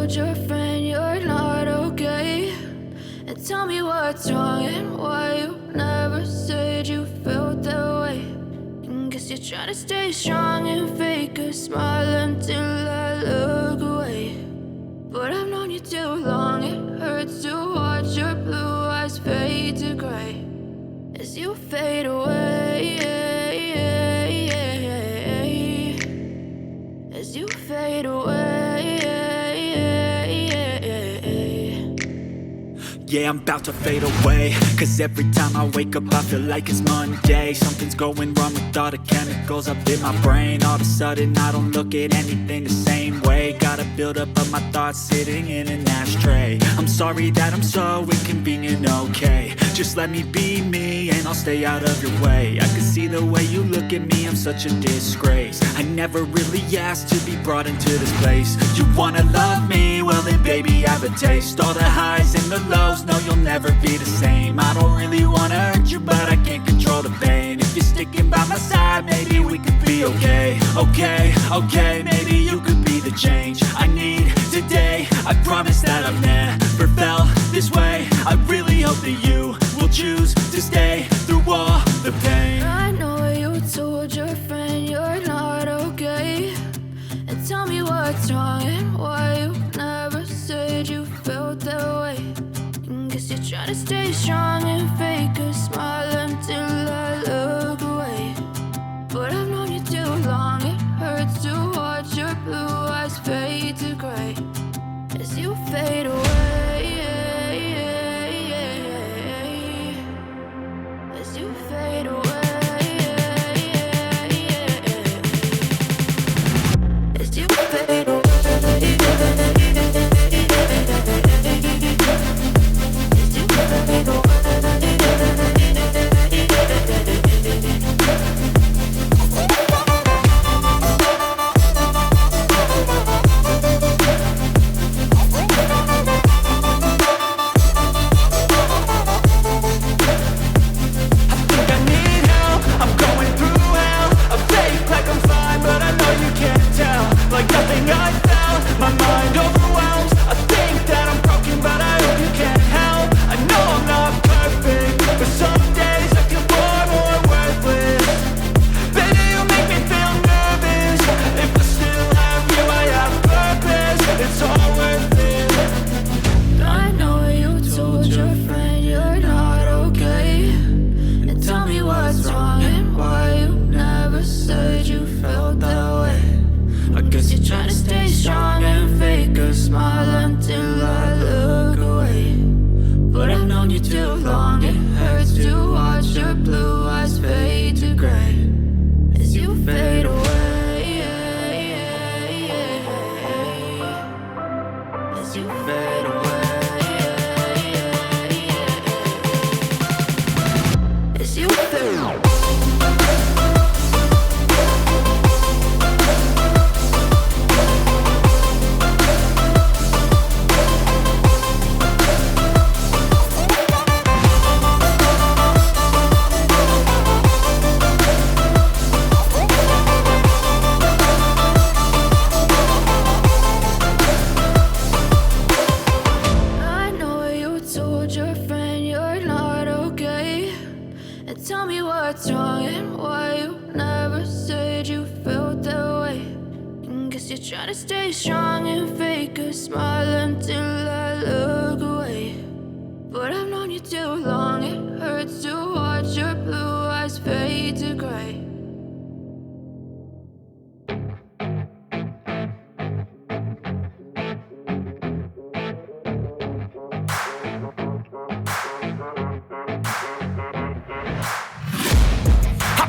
told your friend you're not okay? And tell me what's wrong and why you never said you felt that way. And guess you're trying to stay strong and fake a smile until I look away. But I've known you too long, it hurts to watch your blue eyes fade to gray as you fade away, as you fade away. Yeah, I'm about to fade away, cause every time I wake up I feel like it's Monday. Something's going wrong with all the chemicals up in my brain. All of a sudden I don't look at anything the same way. Gotta build up of my thoughts sitting in an ashtray. I'm sorry that I'm so inconvenient, okay? Just let me be me and I'll stay out of your way. I can see the way you look at me, I'm such a disgrace. I never really asked to be brought into this place. You wanna love me? Well then baby, have a taste. All the highs and the lows, no, you'll never be the same. I don't really wanna hurt you, but I can't control the pain. If you're sticking by my side, maybe we could be okay. Okay, maybe you could be the change I need today. I promise that I've never felt this way. I really hope that you will choose to stay through all the pain. I know you told your friend you're not okay. And tell me what's wrong and why you never said you felt that way. Guess you're trying to stay strong and fake a smile until I look away. But I've known you too long, it hurts to watch your blue eyes fade to gray as you fade away, as you fade away, as you fade away.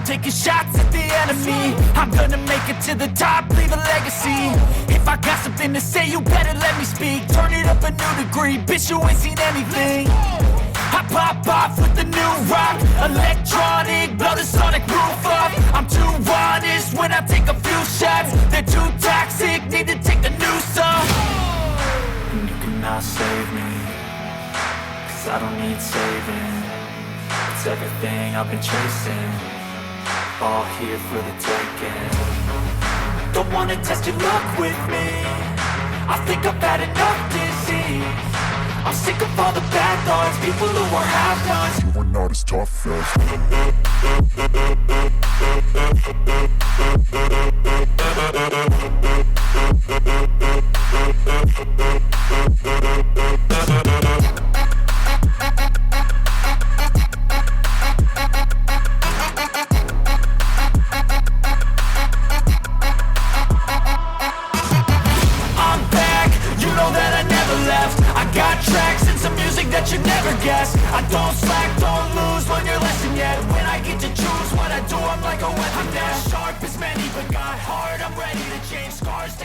Taking shots at the enemy, I'm gonna make it to the top, leave a legacy. If I got something to say, you better let me speak. Turn it up a new degree, bitch, you ain't seen anything. I pop off with the new rock, electronic, blow the sonic roof up. I'm too honest when I take a few shots. They're too toxic, need to take a new song. And you cannot save me, cause I don't need saving. It's everything I've been chasing, all here for the taking. Don't wanna test your luck with me, I think I've had enough I'm sick of all the bad thoughts, people who are half-nots. You are not as tough as that you never guess. I don't slack, don't lose, learn your lesson yet. When I get to choose what I do, I'm like a weapon that's sharp as many, but got heart. I'm ready to change scars to